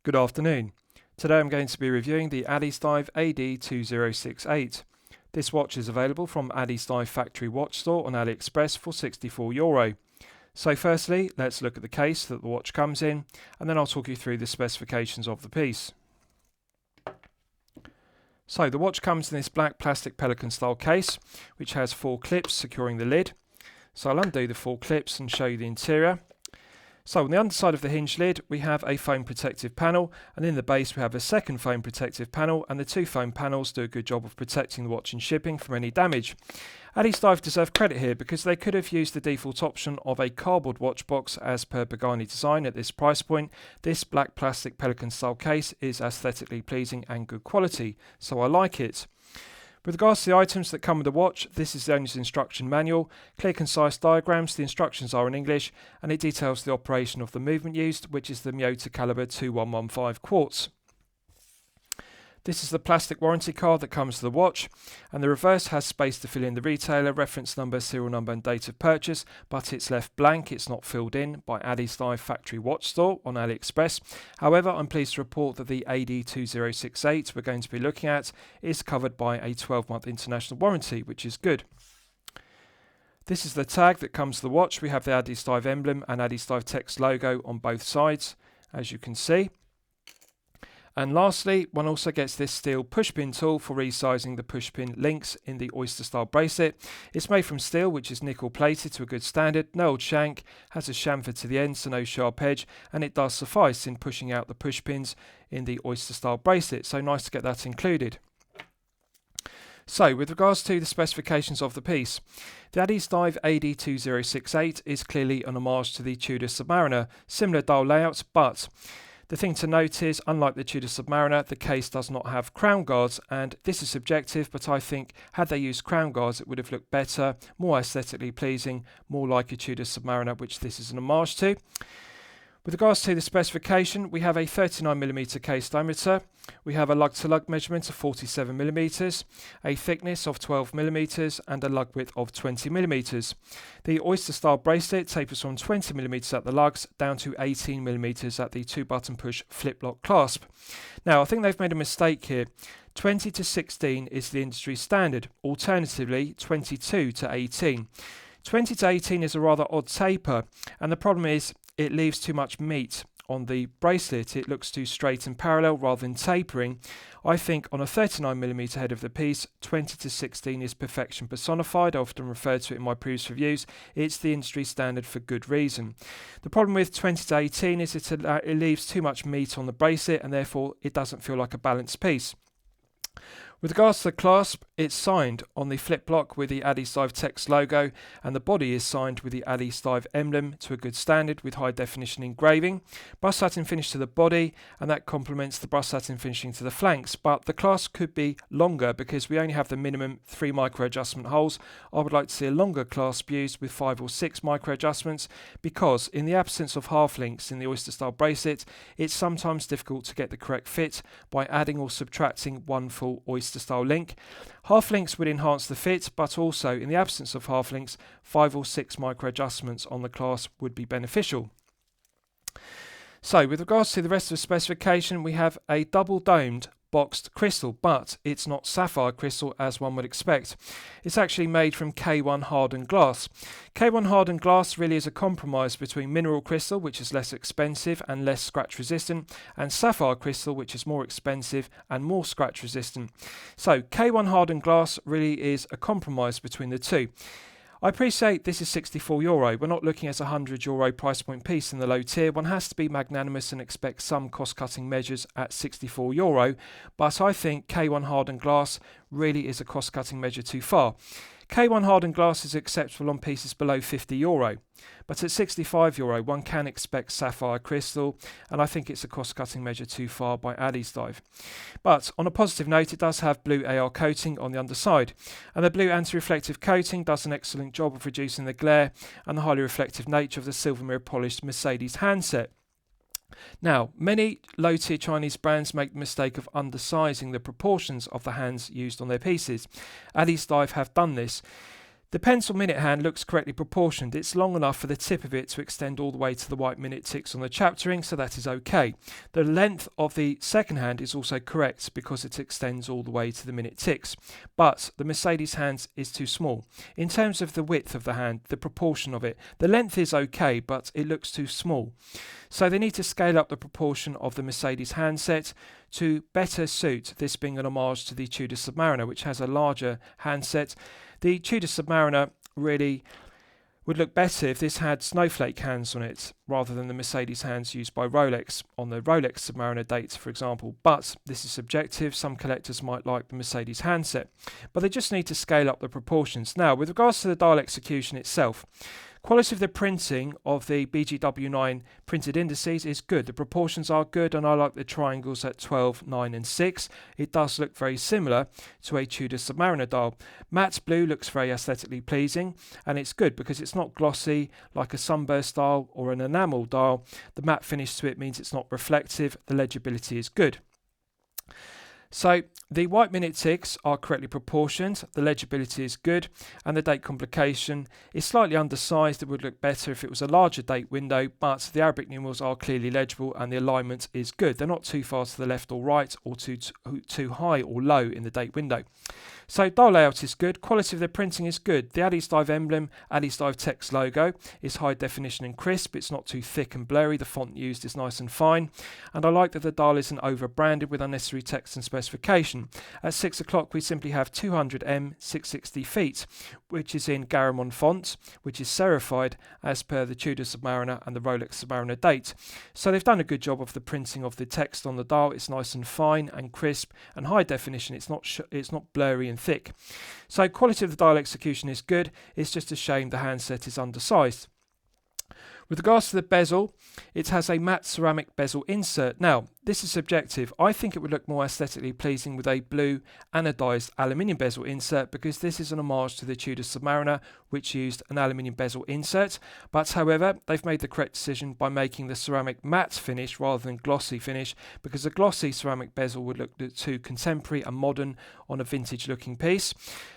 Good afternoon. Today I'm going to be reviewing the Addiesdive AD2068. This watch is available from Addiesdive factory watch store on AliExpress for €64. So firstly, let's look at the case that the watch comes in, and then I'll talk you through the specifications of the piece. So the watch comes in this black plastic pelican style case, which has 4 clips securing the lid. So I'll undo the 4 clips and show you the interior. So on the underside of the hinge lid we have a foam protective panel, and in the base we have a second foam protective panel, and the 2 foam panels do a good job of protecting the watch in shipping from any damage. Addiesdive deserve credit here because they could have used the default option of a cardboard watch box as per Pagani design. At this price point, this black plastic pelican style case is aesthetically pleasing and good quality, so I like it. With regards to the items that come with the watch, this is the owner's instruction manual, clear concise diagrams. The instructions are in English, and it details the operation of the movement used, which is the Miyota caliber 2115 quartz. This is the plastic warranty card that comes with the watch, and the reverse has space to fill in the retailer, reference number, serial number and date of purchase, but it's left blank, it's not filled in by Addiesdive factory watch store on AliExpress. However, I'm pleased to report that the AD2068 we're going to be looking at is covered by a 12-month international warranty, which is good. This is the tag that comes with the watch. We have the Addiesdive emblem and Addiesdive text logo on both sides, as you can see. And lastly, one also gets this steel pushpin tool for resizing the pushpin links in the oyster style bracelet. It's made from steel, which is nickel plated to a good standard, no old shank, has a chamfer to the end so no sharp edge, and it does suffice in pushing out the pushpins in the oyster style bracelet, so nice to get that included. So, with regards to the specifications of the piece, the Addiesdive AD2068 is clearly an homage to the Tudor Submariner, similar dial layout, but the thing to note is, unlike the Tudor Submariner, the case does not have crown guards, and this is subjective, but I think had they used crown guards it would have looked better, more aesthetically pleasing, more like a Tudor Submariner, which this is an homage to. With regards to the specification, we have a 39mm case diameter, we have a lug-to-lug measurement of 47mm, a thickness of 12mm and a lug width of 20mm. The oyster style bracelet tapers from 20mm at the lugs down to 18mm at the 2-button push flip-lock clasp. Now I think they've made a mistake here. 20 to 16 is the industry standard, alternatively 22 to 18. 20 to 18 is a rather odd taper, and the problem is it leaves too much meat on the bracelet. It looks too straight and parallel rather than tapering. I think on a 39mm head of the piece, 20 to 16 is perfection personified. I often referred to it in my previous reviews. It's the industry standard for good reason. The problem with 20 to 18 is it leaves too much meat on the bracelet, and therefore it doesn't feel like a balanced piece. With regards to the clasp, it's signed on the flip block with the Addiesdive text logo, and the body is signed with the Addiesdive emblem to a good standard with high definition engraving. Brushed satin finish to the body, and that complements the brushed satin finishing to the flanks, but the clasp could be longer because we only have the minimum 3 micro adjustment holes. I would like to see a longer clasp used with 5 or 6 micro adjustments, because in the absence of half links in the oyster style bracelet, it's sometimes difficult to get the correct fit by adding or subtracting one full oyster style link. Half links would enhance the fit, but also in the absence of half links, 5 or 6 micro adjustments on the clasp would be beneficial. So with regards to the rest of the specification, we have a double domed boxed crystal, but it's not sapphire crystal as one would expect. It's actually made from K1 hardened glass. K1 hardened glass really is a compromise between mineral crystal, which is less expensive and less scratch resistant, and sapphire crystal, which is more expensive and more scratch resistant. So K1 hardened glass really is a compromise between the two. I appreciate this is €64. We're not looking at a €100 price point piece in the low tier. One has to be magnanimous and expect some cost-cutting measures at €64, but I think K1 hardened glass really is a cost-cutting measure too far. K1 hardened glass is acceptable on pieces below €50, but at €65 one can expect sapphire crystal, and I think it's a cost-cutting measure too far by Addiesdive. But on a positive note, it does have blue AR coating on the underside, and the blue anti-reflective coating does an excellent job of reducing the glare and the highly reflective nature of the silver mirror polished Mercedes handset. Now, many low-tier Chinese brands make the mistake of undersizing the proportions of the hands used on their pieces. Addiesdive have done this. The pencil minute hand looks correctly proportioned. It's long enough for the tip of it to extend all the way to the white minute ticks on the chapter ring, so that is okay. The length of the second hand is also correct because it extends all the way to the minute ticks. But the Mercedes hand is too small. In terms of the width of the hand, the proportion of it, the length is okay, but it looks too small. So they need to scale up the proportion of the Mercedes handset to better suit this being an homage to the Tudor Submariner, which has a larger handset. The Tudor Submariner really would look better if this had snowflake hands on it rather than the Mercedes hands used by Rolex on the Rolex Submariner dates, for example. But this is subjective. Some collectors might like the Mercedes handset, but they just need to scale up the proportions. Now, with regards to the dial execution itself, quality of the printing of the BGW9 printed indices is good. The proportions are good, and I like the triangles at 12, 9 and 6. It does look very similar to a Tudor Submariner dial. Matte blue looks very aesthetically pleasing, and it's good because it's not glossy like a sunburst dial or an enamel dial. The matte finish to it means it's not reflective. The legibility is good. So the white minute ticks are correctly proportioned, the legibility is good, and the date complication is slightly undersized. It would look better if it was a larger date window, but the Arabic numerals are clearly legible and the alignment is good. They're not too far to the left or right or too high or low in the date window. So dial layout is good, quality of the printing is good. The Addiesdive emblem, Addiesdive text logo is high definition and crisp. It's not too thick and blurry. The font used is nice and fine. And I like that the dial isn't over branded with unnecessary text and specification. At 6 o'clock we simply have 200M 660 feet, which is in Garamond font, which is serified as per the Tudor Submariner and the Rolex Submariner date. So they've done a good job of the printing of the text on the dial. It's nice and fine and crisp and high definition. It's not blurry and thick. So quality of the dial execution is good. It's just a shame the handset is undersized. With regards to the bezel, it has a matte ceramic bezel insert. Now, this is subjective. I think it would look more aesthetically pleasing with a blue anodized aluminium bezel insert because this is an homage to the Tudor Submariner, which used an aluminium bezel insert. But however, they've made the correct decision by making the ceramic matte finish rather than glossy finish, because a glossy ceramic bezel would look too contemporary and modern on a vintage looking piece.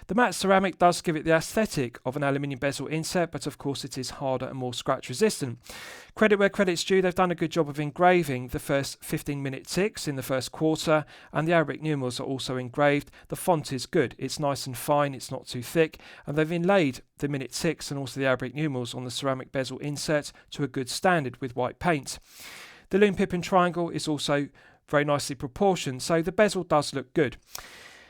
The matte ceramic does give it the aesthetic of an aluminium bezel insert, but of course it is harder and more scratch resistant. Credit where credit's due, they've done a good job of engraving the first 15-minute ticks in the first quarter, and the Arabic numerals are also engraved. The font is good, it's nice and fine, it's not too thick, and they've inlaid the minute ticks and also the Arabic numerals on the ceramic bezel insert to a good standard with white paint. The Lume pip and triangle is also very nicely proportioned, so the bezel does look good.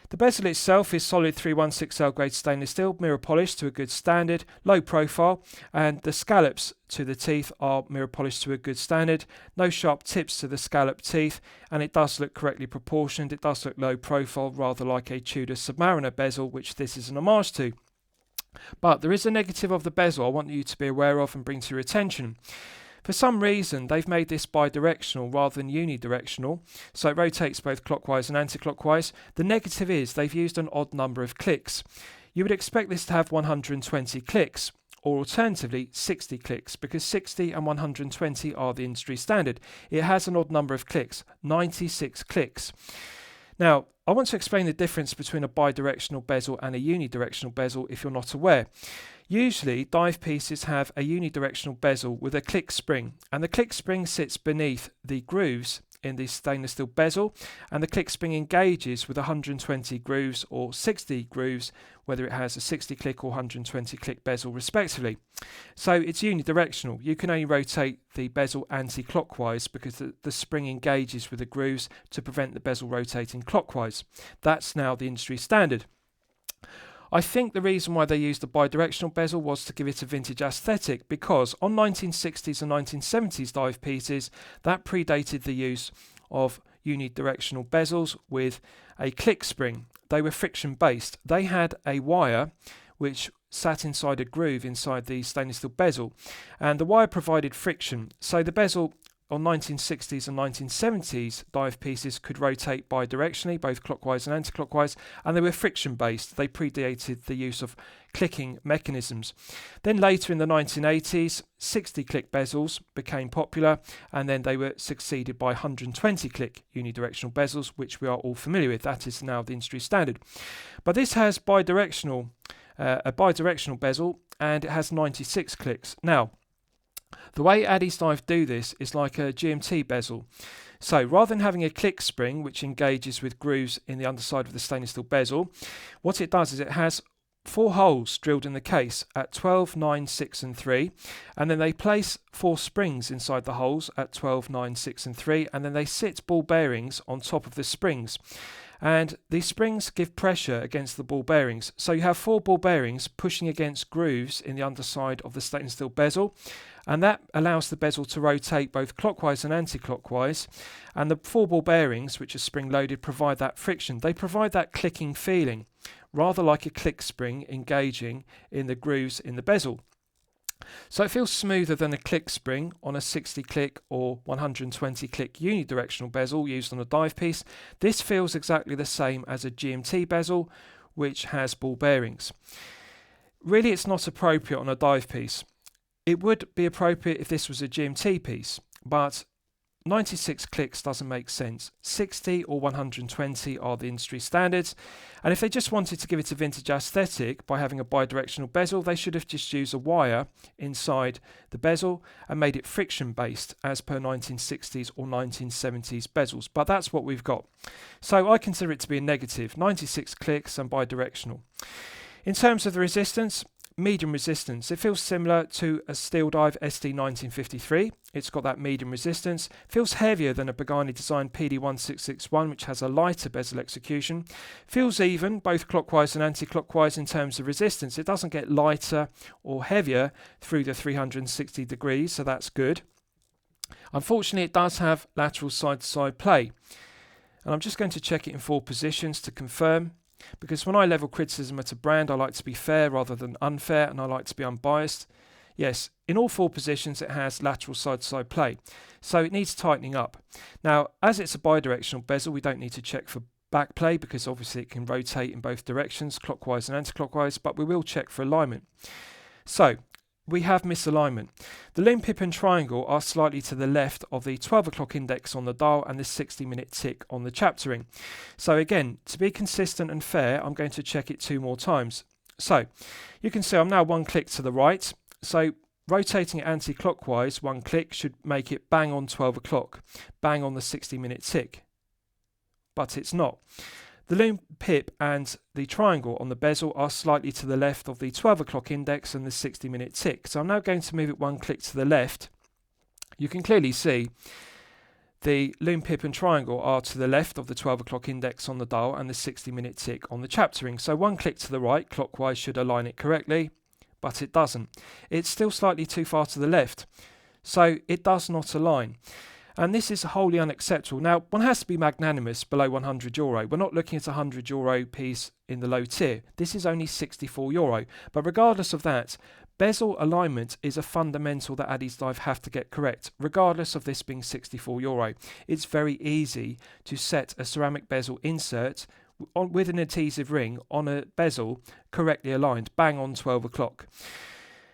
The bezel itself is solid 316L grade stainless steel, mirror polished to a good standard, low profile, and the scallops to the teeth are mirror polished to a good standard. No sharp tips to the scallop teeth, and it does look correctly proportioned. It does look low profile, rather like a Tudor Submariner bezel, which this is an homage to. But there is a negative of the bezel I want you to be aware of and bring to your attention. For some reason, they've made this bidirectional rather than unidirectional, so it rotates both clockwise and anti-clockwise. The negative is they've used an odd number of clicks. You would expect this to have 120 clicks, or alternatively 60 clicks, because 60 and 120 are the industry standard. It has an odd number of clicks, 96 clicks. Now, I want to explain the difference between a bidirectional bezel and a unidirectional bezel if you're not aware. Usually, dive pieces have a unidirectional bezel with a click spring, and the click spring sits beneath the grooves in the stainless steel bezel, and the click spring engages with 120 grooves or 60 grooves, whether it has a 60 click or 120 click bezel respectively. So it's unidirectional. You can only rotate the bezel anti-clockwise because the spring engages with the grooves to prevent the bezel rotating clockwise. That's now the industry standard. I think the reason why they used the bidirectional bezel was to give it a vintage aesthetic, because on 1960s and 1970s dive pieces, that predated the use of unidirectional bezels with a click spring. They were friction based. They had a wire which sat inside a groove inside the stainless steel bezel, and the wire provided friction. So the bezel on 1960s and 1970s dive pieces could rotate bidirectionally, both clockwise and anti-clockwise, and they were friction based. They predated the use of clicking mechanisms. Then later in the 1980s, 60 click bezels became popular, and then they were succeeded by 120 click unidirectional bezels, which we are all familiar with. That is now the industry standard. But this has bidirectional a bidirectional bezel, and it has 96 clicks. Now, the way Addiesdive do this is like a GMT bezel. So rather than having a click spring which engages with grooves in the underside of the stainless steel bezel, what it does is it has 4 holes drilled in the case at 12, 9, 6 and 3, and then they place 4 springs inside the holes at 12, 9, 6 and 3, and then they sit ball bearings on top of the springs. And these springs give pressure against the ball bearings. So you have 4 ball bearings pushing against grooves in the underside of the stainless steel bezel, and that allows the bezel to rotate both clockwise and anti-clockwise. And the 4 ball bearings, which are spring loaded, provide that friction. They provide that clicking feeling, rather like a click spring engaging in the grooves in the bezel. So it feels smoother than a click spring on a 60 click or 120 click unidirectional bezel used on a dive piece. This feels exactly the same as a GMT bezel, which has ball bearings. Really, it's not appropriate on a dive piece. It would be appropriate if this was a GMT piece, but 96 clicks doesn't make sense. 60 or 120 are the industry standards, and if they just wanted to give it a vintage aesthetic by having a bidirectional bezel, they should have just used a wire inside the bezel and made it friction based as per 1960s or 1970s bezels, but that's what we've got. So I consider it to be a negative, 96 clicks and bidirectional. In terms of the resistance, medium resistance. It feels similar to a Steel Dive SD1953. It's got that medium resistance. Feels heavier than a Pagani designed PD1661, which has a lighter bezel execution. Feels even, both clockwise and anti-clockwise in terms of resistance. It doesn't get lighter or heavier through the 360 degrees, so that's good. Unfortunately, it does have lateral side-to-side play. And I'm just going to check it in 4 positions to confirm. Because when I level criticism at a brand, I like to be fair rather than unfair, and I like to be unbiased. Yes, in all 4 positions it has lateral side-to-side play, so it needs tightening up. Now, as it's a bidirectional bezel, we don't need to check for back play because obviously it can rotate in both directions, clockwise and anti-clockwise, but we will check for alignment. So, we have misalignment. The Lume pip and triangle are slightly to the left of the 12 o'clock index on the dial and the 60-minute tick on the chapter ring. So again, to be consistent and fair, I'm going to check it 2 more times. So you can see I'm now 1 click to the right. So rotating it anti-clockwise, 1 click should make it bang on 12 o'clock, bang on the 60-minute tick. But it's not. The Lume pip and the triangle on the bezel are slightly to the left of the 12 o'clock index and the 60-minute tick. So I'm now going to move it 1 click to the left. You can clearly see the Lume pip and triangle are to the left of the 12 o'clock index on the dial and the 60-minute tick on the chapter ring. So 1 click to the right, clockwise, should align it correctly, but it doesn't. It's still slightly too far to the left, so it does not align. And this is wholly unacceptable. Now, one has to be magnanimous below €100. We're not looking at a €100 piece in the low tier. This is only €64. But regardless of that, bezel alignment is a fundamental that Addiesdive have to get correct, regardless of this being €64. It's very easy to set a ceramic bezel insert with an adhesive ring on a bezel correctly aligned, bang on 12 o'clock.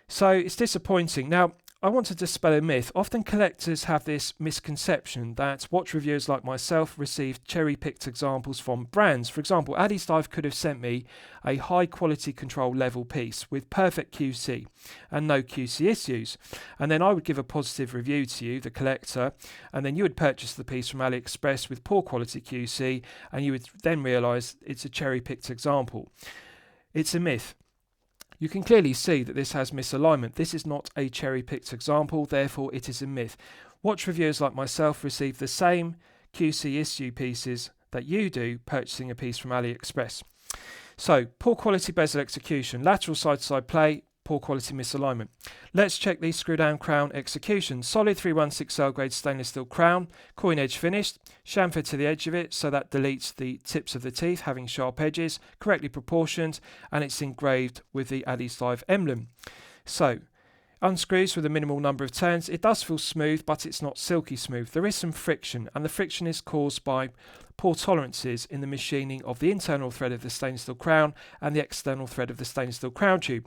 So it's disappointing. Now, I want to dispel a myth. Often collectors have this misconception that watch reviewers like myself receive cherry-picked examples from brands. For example, Addiesdive could have sent me a high quality control level piece with perfect QC and no QC issues. And then I would give a positive review to you, the collector, and then you would purchase the piece from AliExpress with poor quality QC, and you would then realise it's a cherry-picked example. It's a myth. You can clearly see that this has misalignment. This is not a cherry-picked example, therefore it is a myth. Watch reviewers like myself receive the same QC issue pieces that you do purchasing a piece from AliExpress. So, poor quality bezel execution, lateral side-to-side play, poor quality misalignment. Let's check the screw-down crown execution. Solid 316L grade stainless steel crown, coin edge finished, chamfered to the edge of it, so that deletes the tips of the teeth having sharp edges, correctly proportioned, and it's engraved with the Addiesdive emblem. So, unscrews with a minimal number of turns. It does feel smooth, but it's not silky smooth. There is some friction, and the friction is caused by poor tolerances in the machining of the internal thread of the stainless steel crown and the external thread of the stainless steel crown tube.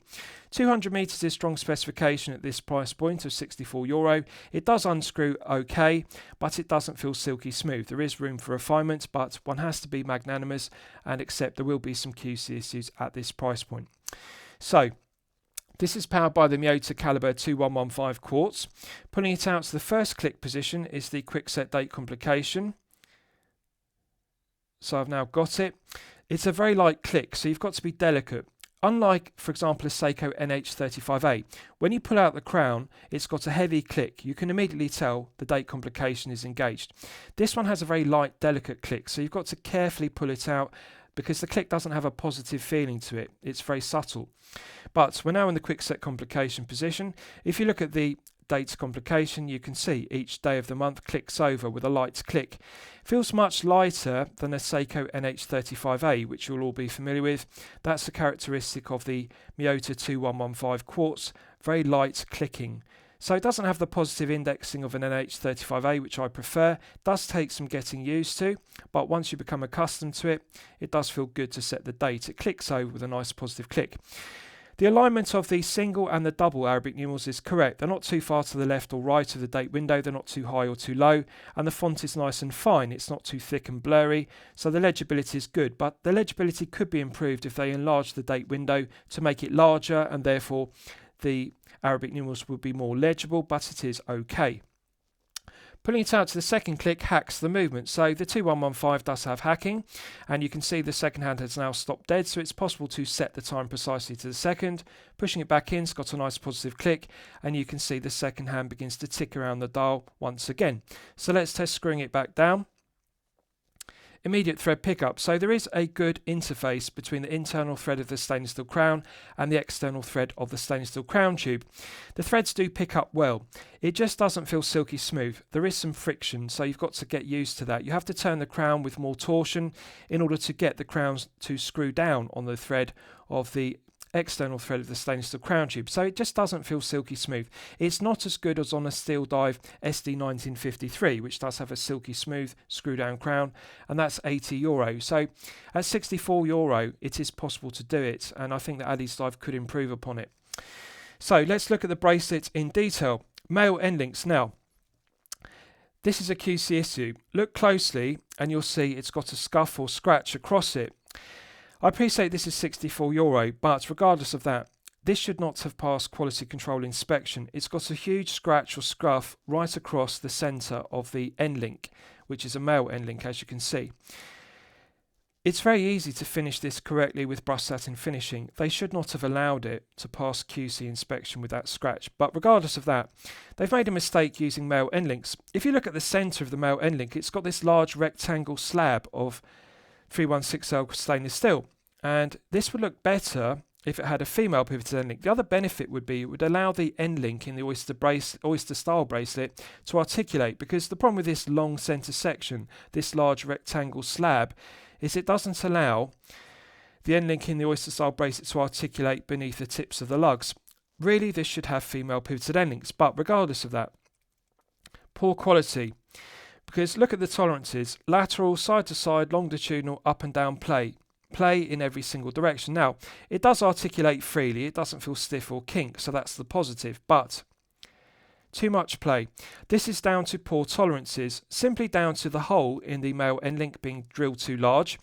200 meters is strong specification at this price point of €64. It does unscrew okay, but it doesn't feel silky smooth. There is room for refinement, but one has to be magnanimous and accept there will be some QC issues at this price point. So this is powered by the Miyota Caliber 2115 quartz. Pulling it out to the first click position is the quick set date complication. So I've now got it. It's a very light click, so you've got to be delicate. Unlike, for example, a Seiko NH35A, when you pull out the crown, it's got a heavy click. You can immediately tell the date complication is engaged. This one has a very light, delicate click, so you've got to carefully pull it out because the click doesn't have a positive feeling to it. It's very subtle. But we're now in the quick set complication position. If you look at the dates complication, you can see each day of the month clicks over with a light click. Feels much lighter than a Seiko NH35A, which you'll all be familiar with. That's a characteristic of the Miyota 2115 quartz, very light clicking. So it doesn't have the positive indexing of an NH35A, which I prefer. It does take some getting used to, but once you become accustomed to it, it does feel good to set the date. It clicks over with a nice positive click. The alignment of the single and the double Arabic numerals is correct. They're not too far to the left or right of the date window. They're not too high or too low. And the font is nice and fine. It's not too thick and blurry. So the legibility is good. But the legibility could be improved if they enlarge the date window to make it larger, and therefore the Arabic numerals would be more legible, but it is okay. Pulling it out to the second click hacks the movement. So the 2115 does have hacking, and you can see the second hand has now stopped dead, so it's possible to set the time precisely to the second. Pushing it back in, it's got a nice positive click, and you can see the second hand begins to tick around the dial once again. So let's test screwing it back down. Immediate thread pickup. So there is a good interface between the internal thread of the stainless steel crown and the external thread of the stainless steel crown tube. The threads do pick up well. It just doesn't feel silky smooth. There is some friction, so you've got to get used to that. You have to turn the crown with more torsion in order to get the crowns to screw down on the thread of the external thread of the stainless steel crown tube, so it just doesn't feel silky smooth. It's not as good as on a Steel Dive SD1953, which does have a silky smooth screw down crown, and that's €80. So at €64 it is possible to do it, and I think that Addiesdive could improve upon it. So let's look at the bracelet in detail. Male end links. Now this is a QC issue. Look closely and you'll see it's got a scuff or scratch across it. I appreciate this is €64, but regardless of that, this should not have passed quality control inspection. It's got a huge scratch or scuff right across the centre of the end link, which is a male end link, as you can see. It's very easy to finish this correctly with brush satin finishing. They should not have allowed it to pass QC inspection with that scratch, but regardless of that, they've made a mistake using male end links. If you look at the centre of the male end link, it's got this large rectangle slab of 316L stainless steel, and this would look better if it had a female pivoted end link. The other benefit would be it would allow the end link in the oyster style bracelet to articulate, because the problem with this long centre section, this large rectangle slab, is it doesn't allow the end link in the oyster style bracelet to articulate beneath the tips of the lugs. Really, this should have female pivoted end links, but regardless of that, poor quality. Because look at the tolerances: lateral, side to side, longitudinal, up and down play in every single direction. Now, it does articulate freely, it doesn't feel stiff or kink, so that's the positive, but too much play. This is down to poor tolerances, simply down to the hole in the male end link being drilled too large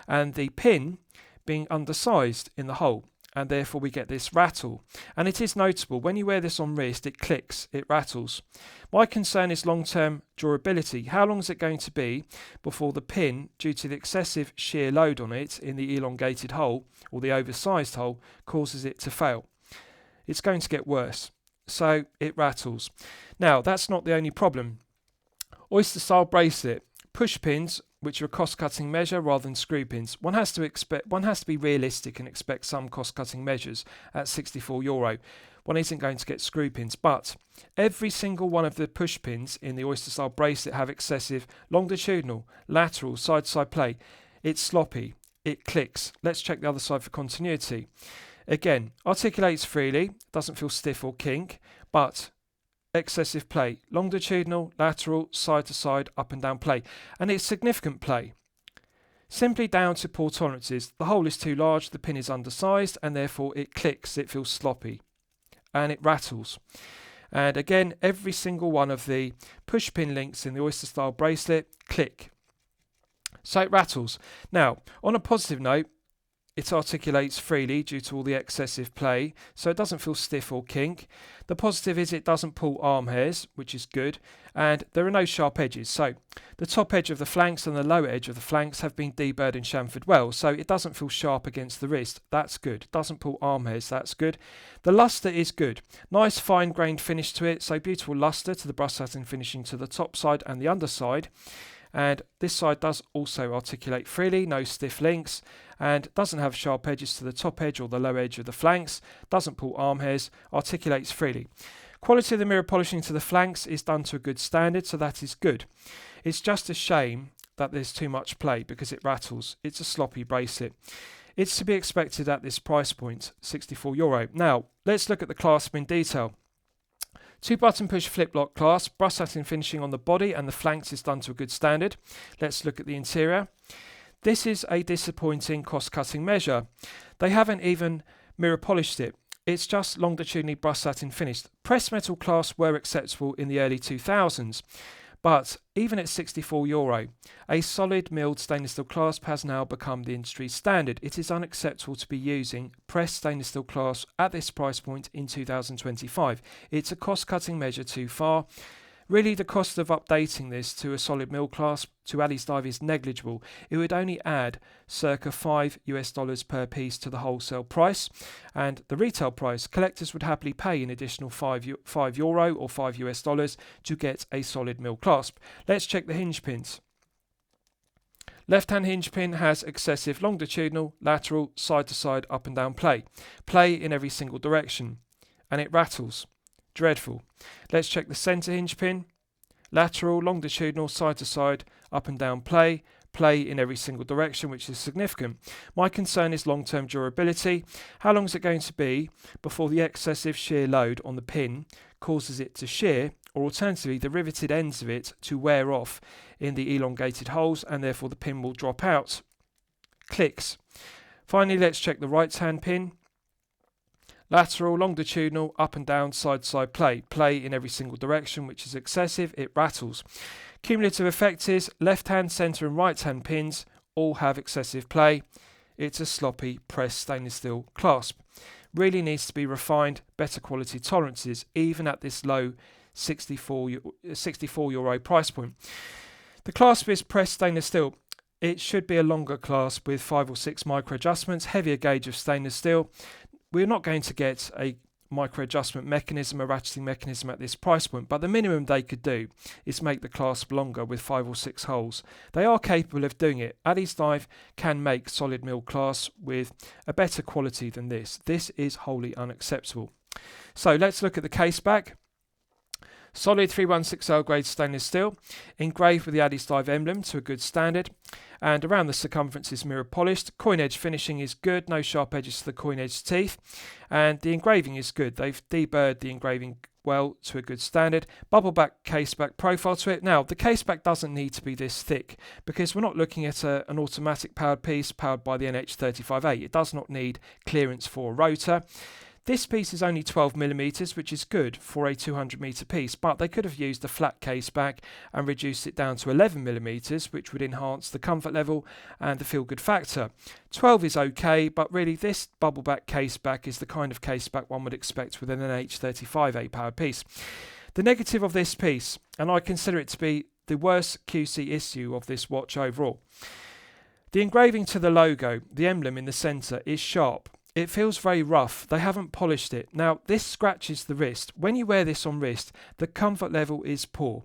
and the pin being undersized in the hole, and therefore we get this rattle. And it is notable, when you wear this on wrist, it clicks, it rattles. My concern is long-term durability. How long is it going to be before the pin, due to the excessive shear load on it in the elongated hole or the oversized hole, causes it to fail? It's going to get worse. So it rattles. Now, that's not the only problem. Oyster style bracelet, push pins, which are a cost-cutting measure rather than screw pins. One has to be realistic and expect some cost-cutting measures at €64. One isn't going to get screw pins, but every single one of the push pins in the oyster style bracelet have excessive longitudinal, lateral, side-to-side play. It's sloppy. It clicks. Let's check the other side for continuity. Again, articulates freely, doesn't feel stiff or kink, but excessive play, longitudinal, lateral, side to side, up and down play, and it's significant play. Simply down to poor tolerances. The hole is too large, the pin is undersized, and therefore it clicks, it feels sloppy, and it rattles. And again, every single one of the push pin links in the oyster style bracelet click. So it rattles. Now, on a positive note, it articulates freely due to all the excessive play, so it doesn't feel stiff or kink. The positive is it doesn't pull arm hairs, which is good, and there are no sharp edges. So the top edge of the flanks and the lower edge of the flanks have been deburred and chamfered well, so it doesn't feel sharp against the wrist. That's good. Doesn't pull arm hairs. That's good. The luster is good. Nice fine-grained finish to it, so beautiful luster to the brush satin finishing to the top side and the underside. And this side does also articulate freely, no stiff links, and doesn't have sharp edges to the top edge or the low edge of the flanks, doesn't pull arm hairs, articulates freely. Quality of the mirror polishing to the flanks is done to a good standard, so that is good. It's just a shame that there's too much play because it rattles. It's a sloppy bracelet. It's to be expected at this price point, €64. Now, let's look at the clasp in detail. 2-button push flip lock clasp, brush satin finishing on the body and the flanks is done to a good standard. Let's look at the interior. This is a disappointing cost-cutting measure. They haven't even mirror polished it. It's just longitudinally brush satin finished. Pressed metal clasps were acceptable in the early 2000s. But even at €64, a solid milled stainless steel clasp has now become the industry standard. It is unacceptable to be using pressed stainless steel clasp at this price point in 2025. It's a cost-cutting measure too far. Really, the cost of updating this to a solid mill clasp to Addiesdive is negligible. It would only add circa $5 per piece to the wholesale price, and the retail price, collectors would happily pay an additional €5 or $5 to get a solid mill clasp. Let's check the hinge pins. Left-hand hinge pin has excessive longitudinal, lateral, side-to-side, up and down play. Play in every single direction, and it rattles. Dreadful. Let's check the centre hinge pin. Lateral, longitudinal, side to side, up and down play. Play in every single direction, which is significant. My concern is long-term durability. How long is it going to be before the excessive shear load on the pin causes it to shear, or alternatively the riveted ends of it to wear off in the elongated holes and therefore the pin will drop out? Clicks. Finally, let's check the right-hand pin. Lateral, longitudinal, up and down, side-to-side play. Play in every single direction, which is excessive. It rattles. Cumulative effect is left-hand, centre and right-hand pins all have excessive play. It's a sloppy pressed stainless steel clasp. Really needs to be refined, better quality tolerances, even at this low €64 price point. The clasp is pressed stainless steel. It should be a longer clasp with 5 or 6 micro adjustments, heavier gauge of stainless steel. We're not going to get a micro adjustment mechanism, a ratcheting mechanism at this price point, but the minimum they could do is make the clasp longer with 5 or 6 holes. They are capable of doing it. Addiesdive can make solid mill clasps with a better quality than this. This is wholly unacceptable. So let's look at the case back. Solid 316L grade stainless steel, engraved with the Addiesdive emblem to a good standard, and around the circumference is mirror polished. Coin edge finishing is good, no sharp edges to the coin edge teeth, and the engraving is good. They've deburred the engraving well to a good standard. Bubble back case back profile to it. Now, the case back doesn't need to be this thick because we're not looking at an automatic powered piece powered by the NH35A. It does not need clearance for a rotor. This piece is only 12mm, which is good for a 200m piece, but they could have used a flat case back and reduced it down to 11mm, which would enhance the comfort level and the feel good factor. 12 is okay, but really this bubble back case back is the kind of case back one would expect with an NH35A powered piece. The negative of this piece, and I consider it to be the worst QC issue of this watch overall, the engraving to the logo, the emblem in the centre, is sharp. It feels very rough. They haven't polished it. Now, this scratches the wrist. When you wear this on wrist, the comfort level is poor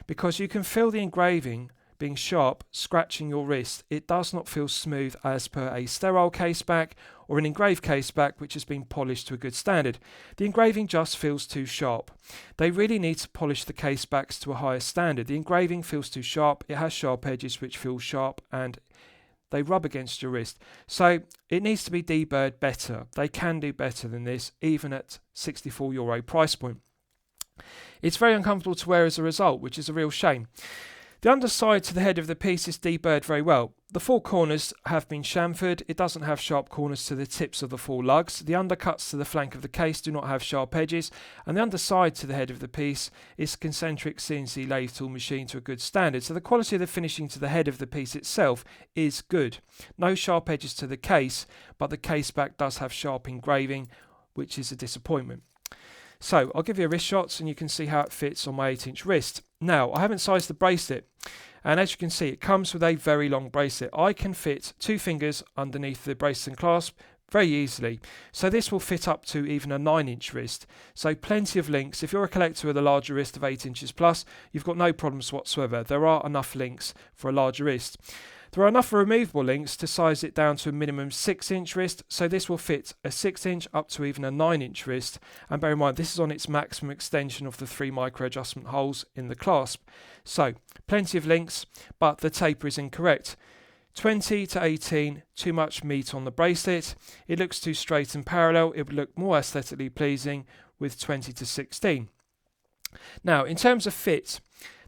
because you can feel the engraving being sharp, scratching your wrist. It does not feel smooth as per a sterile case back or an engraved case back which has been polished to a good standard. The engraving just feels too sharp. They really need to polish the case backs to a higher standard. The engraving feels too sharp. It has sharp edges which feel sharp and they rub against your wrist. So it needs to be deburred better. They can do better than this, even at €64 price point. It's very uncomfortable to wear as a result, which is a real shame. The underside to the head of the piece is deburred very well. The four corners have been chamfered. It doesn't have sharp corners to the tips of the four lugs. The undercuts to the flank of the case do not have sharp edges, and the underside to the head of the piece is concentric CNC lathe tool machine to a good standard. So the quality of the finishing to the head of the piece itself is good. No sharp edges to the case, but the case back does have sharp engraving, which is a disappointment. So I'll give you a wrist shot and you can see how it fits on my 8-inch wrist. Now, I haven't sized the bracelet, and as you can see, it comes with a very long bracelet. I can fit 2 fingers underneath the bracelet and clasp very easily. So this will fit up to even a 9-inch wrist. So plenty of links. If you're a collector with a larger wrist of 8 inches plus, you've got no problems whatsoever. There are enough links for a larger wrist. There are enough removable links to size it down to a minimum 6-inch wrist, so this will fit a 6-inch up to even a 9-inch wrist. And bear in mind, this is on its maximum extension of the 3 micro adjustment holes in the clasp. So plenty of links, but the taper is incorrect. 20 to 18, too much meat on the bracelet. It looks too straight and parallel. It would look more aesthetically pleasing with 20 to 16. Now, in terms of fit,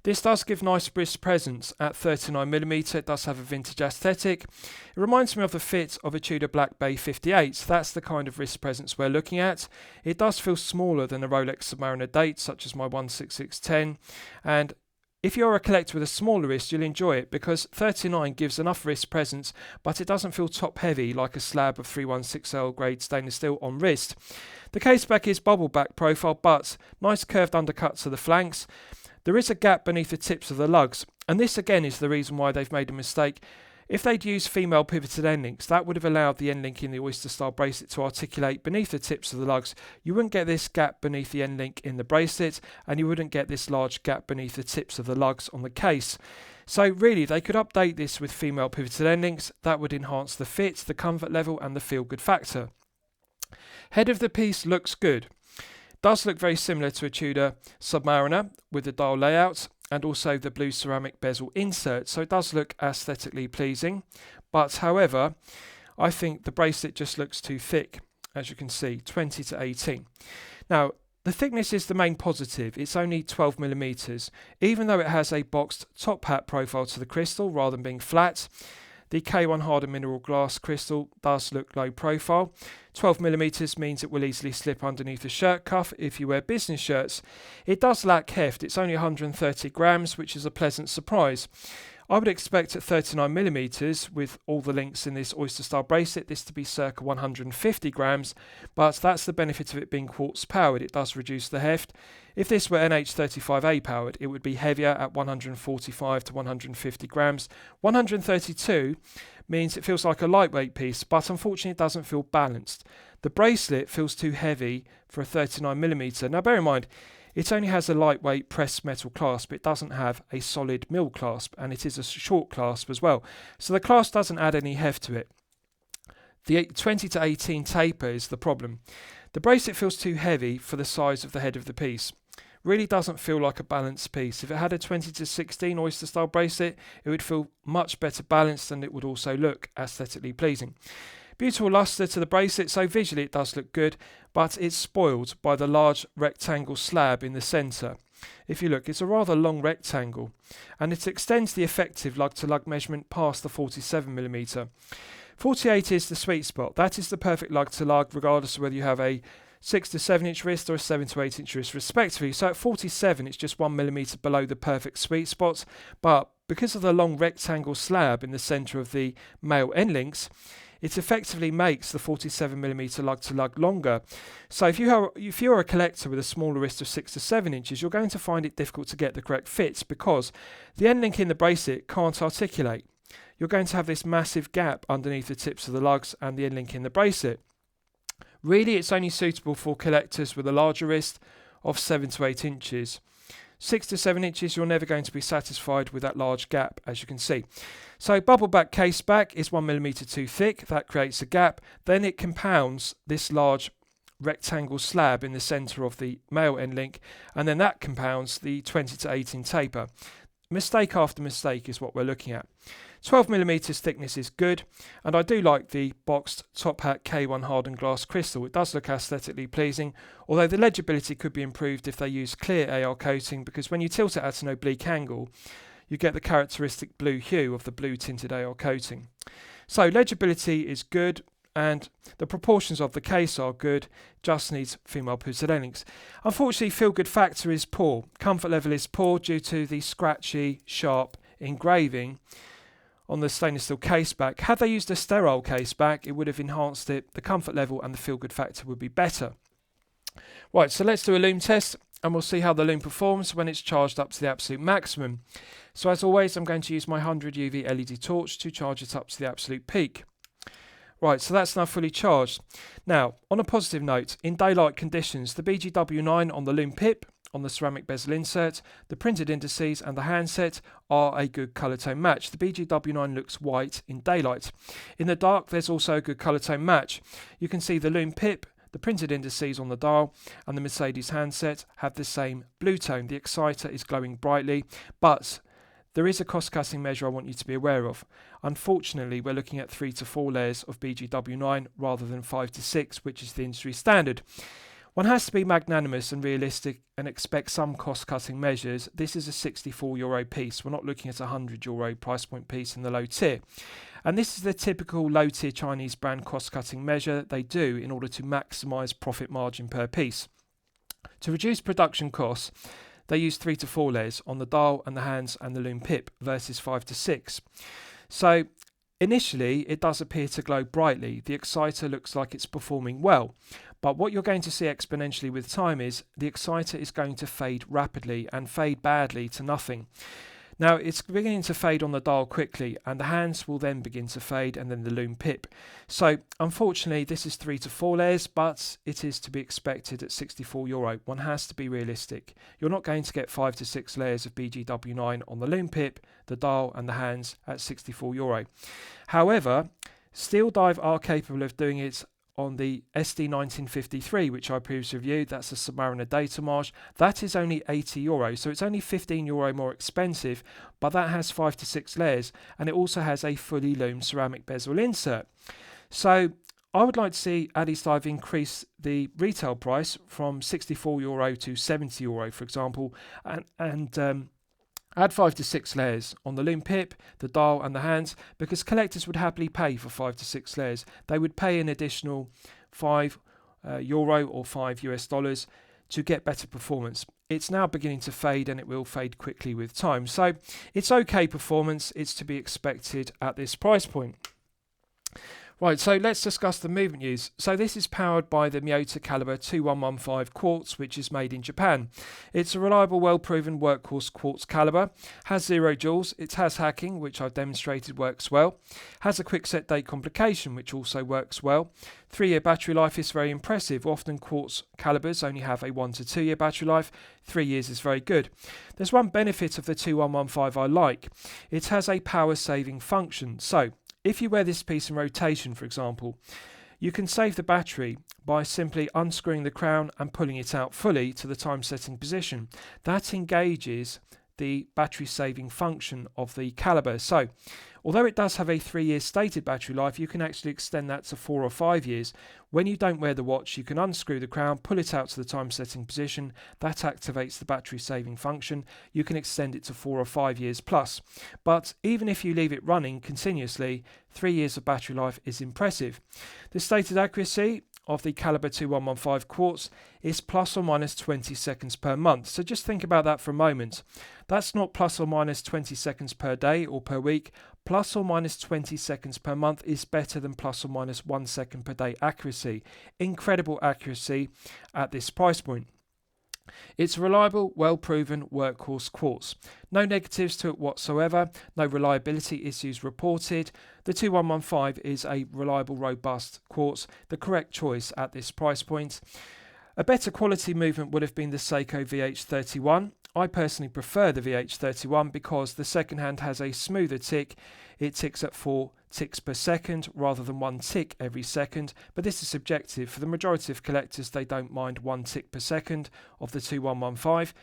this does give nice wrist presence at 39mm. It does have a vintage aesthetic. It reminds me of the fit of a Tudor Black Bay 58. That's the kind of wrist presence we're looking at. It does feel smaller than a Rolex Submariner date, such as my 16610. And if you're a collector with a smaller wrist, you'll enjoy it because 39 gives enough wrist presence, but it doesn't feel top heavy like a slab of 316L grade stainless steel on wrist. The case back is bubble back profile, but nice curved undercuts to the flanks. There is a gap beneath the tips of the lugs, and this again is the reason why they've made a mistake. If they'd used female pivoted end links, that would have allowed the end link in the oyster style bracelet to articulate beneath the tips of the lugs. You wouldn't get this gap beneath the end link in the bracelet, and you wouldn't get this large gap beneath the tips of the lugs on the case. So really, they could update this with female pivoted end links. That would enhance the fit, the comfort level, and the feel good factor. Head of the piece looks good. Does look very similar to a Tudor Submariner with the dial layout and also the blue ceramic bezel insert, so it does look aesthetically pleasing. But however, I think the bracelet just looks too thick, as you can see, 20 to 18. Now, the thickness is the main positive. It's only 12mm. Even though it has a boxed top hat profile to the crystal rather than being flat, the K1 hardened mineral glass crystal does look low profile. 12mm means it will easily slip underneath a shirt cuff if you wear business shirts. It does lack heft. It's only 130 grams, which is a pleasant surprise. I would expect at 39mm, with all the links in this oyster style bracelet, this to be circa 150 grams, but that's the benefit of it being quartz powered. It does reduce the heft. If this were NH35A powered, it would be heavier at 145 to 150 grams. 132 means it feels like a lightweight piece, but unfortunately it doesn't feel balanced. The bracelet feels too heavy for a 39mm. Now bear in mind, it only has a lightweight pressed metal clasp. It doesn't have a solid mill clasp, and it is a short clasp as well. So the clasp doesn't add any heft to it. The 20 to 18 taper is the problem. The bracelet feels too heavy for the size of the head of the piece. Really doesn't feel like a balanced piece. If it had a 20 to 16 oyster style bracelet, it would feel much better balanced and it would also look aesthetically pleasing. Beautiful luster to the bracelet, so visually it does look good, but it's spoiled by the large rectangle slab in the centre. If you look, it's a rather long rectangle, and it extends the effective lug-to-lug measurement past the 47mm. 48 is the sweet spot. That is the perfect lug-to-lug, regardless of whether you have a 6 to 7 inch wrist or a 7 to 8 inch wrist respectively. So at 47 it's just 1mm below the perfect sweet spot, but because of the long rectangle slab in the centre of the male end links, it effectively makes the 47mm lug-to-lug longer. So if you're a collector with a smaller wrist of 6 to 7 inches, you're going to find it difficult to get the correct fits because the end link in the bracelet can't articulate. You're going to have this massive gap underneath the tips of the lugs and the end link in the bracelet. Really, it's only suitable for collectors with a larger wrist of 7 to 8 inches. 6 to 7 inches, you're never going to be satisfied with that large gap, as you can see. So bubble back case back is 1mm too thick. That creates a gap. Then it compounds this large rectangle slab in the centre of the male end link, and then that compounds the 20 to 18 taper. Mistake after mistake is what we're looking at. 12mm thickness is good, and I do like the boxed top hat K1 hardened glass crystal. It does look aesthetically pleasing, although the legibility could be improved if they use clear AR coating, because when you tilt it at an oblique angle, you get the characteristic blue hue of the blue tinted AR coating. So legibility is good, and the proportions of the case are good, just needs female Bezel links. Unfortunately, feel good factor is poor. Comfort level is poor due to the scratchy, sharp engraving on the stainless steel case back. Had they used a sterile case back, it would have enhanced it. The comfort level and the feel good factor would be better. Right, so let's do a Lume test, and we'll see how the Lume performs when it's charged up to the absolute maximum. So as always, I'm going to use my 100 UV LED torch to charge it up to the absolute peak. Right, so that's now fully charged. Now, on a positive note, in daylight conditions, the BGW9 on the Lume pip, on the ceramic bezel insert, the printed indices and the handset are a good colour tone match. The BGW9 looks white in daylight. In the dark, there's also a good colour tone match. You can see the Lume pip, the printed indices on the dial and the Mercedes handset have the same blue tone. The exciter is glowing brightly, but there is a cost-cutting measure I want you to be aware of. Unfortunately, we're looking at 3 to 4 layers of BGW9 rather than 5 to 6, which is the industry standard. One has to be magnanimous and realistic and expect some cost-cutting measures. This is a €64 piece. We're not looking at a €100 price point piece in the low tier. And this is the typical low-tier Chinese brand cost-cutting measure they do in order to maximise profit margin per piece. To reduce production costs, they use 3 to 4 layers on the dial and the hands and the Lume pip versus 5 to 6. So initially it does appear to glow brightly. The exciter looks like it's performing well. But what you're going to see exponentially with time is the exciter is going to fade rapidly and fade badly to nothing. Now it's beginning to fade on the dial quickly, and the hands will then begin to fade, and then the Lume pip. So unfortunately this is 3 to 4 layers, but it is to be expected at €64. One has to be realistic. You're not going to get 5 to 6 layers of BGW9 on the Lume pip, the dial and the hands at €64. However, Steel Dive are capable of doing it on the SD1953, which I previously reviewed. That's a Submariner Data Homage. That is only €80, so it's only €15 more expensive, but that has 5 to 6 layers, and it also has a fully Lume ceramic bezel insert. So I would like to see Addiesdive increase the retail price from €64 to €70, for example, and add 5 to 6 layers on the Lume pip, the dial and the hands, because collectors would happily pay for 5 to 6 layers. They would pay an additional €5 or $5 to get better performance. It's now beginning to fade, and it will fade quickly with time. So it's okay performance. It's to be expected at this price point. Right, so let's discuss the movement use. So this is powered by the Miyota caliber 2115 quartz, which is made in Japan. It's a reliable, well-proven workhorse quartz caliber, has 0 joules, it has hacking, which I've demonstrated works well, has a quick set date complication, which also works well. 3-year battery life is very impressive. Often quartz calibers only have a 1 to 2 year battery life. 3 years is very good. There's one benefit of the 2115 I like. It has a power saving function. So if you wear this piece in rotation, for example, you can save the battery by simply unscrewing the crown and pulling it out fully to the time setting position. That engages the battery saving function of the caliber. So although it does have a 3-year stated battery life, you can actually extend that to 4 or 5 years. When you don't wear the watch, you can unscrew the crown, pull it out to the time setting position. That activates the battery saving function. You can extend it to 4 or 5 years plus. But even if you leave it running continuously, 3 years of battery life is impressive. The stated accuracy of the caliber 2115 quartz is plus or minus 20 seconds per month. So just think about that for a moment. That's not plus or minus 20 seconds per day or per week. Plus or minus 20 seconds per month is better than plus or minus 1 second per day accuracy. Incredible accuracy at this price point. It's a reliable, well-proven workhorse quartz. No negatives to it whatsoever, no reliability issues reported. The 2115 is a reliable, robust quartz, the correct choice at this price point. A better quality movement would have been the Seiko VH31. I personally prefer the VH31 because the second hand has a smoother tick. It ticks at 4 ticks per second rather than 1 tick every second, but this is subjective. For the majority of collectors, they don't mind 1 tick per second of the 2115.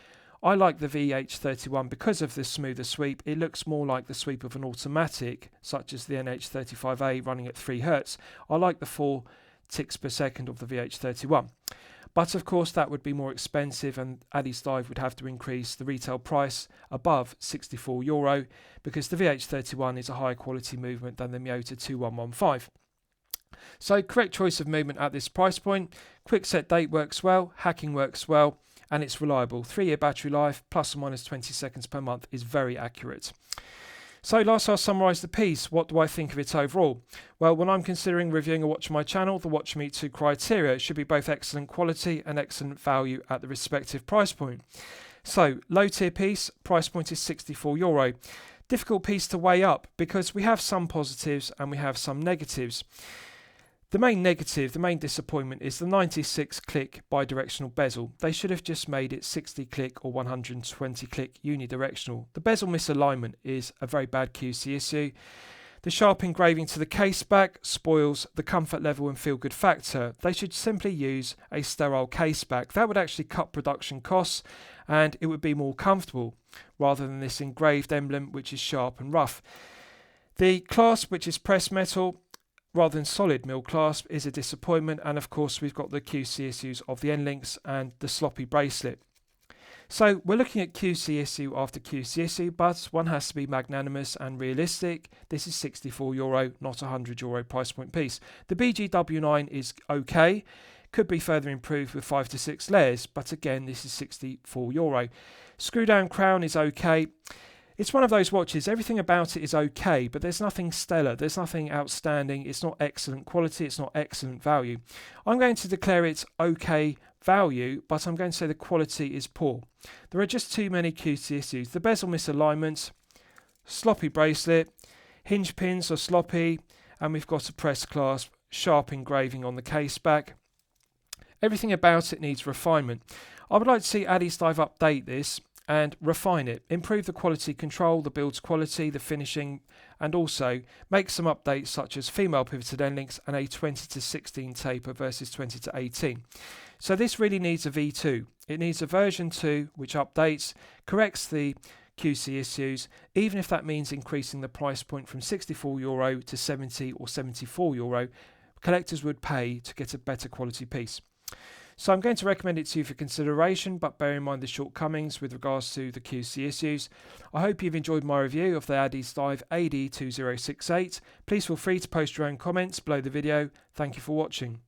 I like the VH31 because of the smoother sweep. It looks more like the sweep of an automatic, such as the NH35A running at 3 Hz. I like the 4 ticks per second of the VH31. But of course that would be more expensive, and Addiesdive would have to increase the retail price above €64 because the VH31 is a higher quality movement than the Miyota 2115. So correct choice of movement at this price point. Quick set date works well, hacking works well, and it's reliable. 3-year battery life, plus or minus 20 seconds per month, is very accurate. So last I'll summarise the piece. What do I think of it overall? Well, when I'm considering reviewing a watch on my channel, the watch meets 2 criteria. It should be both excellent quality and excellent value at the respective price point. So low tier piece, price point is €64. Difficult piece to weigh up because we have some positives and we have some negatives. The main negative, the main disappointment is the 96 click bidirectional bezel. They should have just made it 60 click or 120 click unidirectional. The bezel misalignment is a very bad QC issue. The sharp engraving to the case back spoils the comfort level and feel good factor. They should simply use a sterile case back. That would actually cut production costs and it would be more comfortable rather than this engraved emblem which is sharp and rough. The clasp, which is pressed metal rather than solid mill clasp, is a disappointment, and of course we've got the QC issues of the end links and the sloppy bracelet. So we're looking at QC issue after QC issue, but one has to be magnanimous and realistic. This is €64, not a €100 price point piece. The BGW9 is okay, could be further improved with 5 to 6 layers, but again this is €64. Screw down crown is okay. It's one of those watches, everything about it is okay, but there's nothing stellar, there's nothing outstanding, it's not excellent quality, it's not excellent value. I'm going to declare it okay value, but I'm going to say the quality is poor. There are just too many QC issues. The bezel misalignment, sloppy bracelet, hinge pins are sloppy, and we've got a press clasp, sharp engraving on the case back. Everything about it needs refinement. I would like to see Addiesdive update this and refine it, improve the quality control, the build's quality, the finishing, and also make some updates such as female pivoted end links and a 20 to 16 taper versus 20 to 18. So this really needs a V2. It needs a version 2 which updates, corrects the QC issues, even if that means increasing the price point from €64 to €70 or €74. Collectors would pay to get a better quality piece. So I'm going to recommend it to you for consideration, but bear in mind the shortcomings with regards to the QC issues. I hope you've enjoyed my review of the Addiesdive AD2068. Please feel free to post your own comments below the video. Thank you for watching.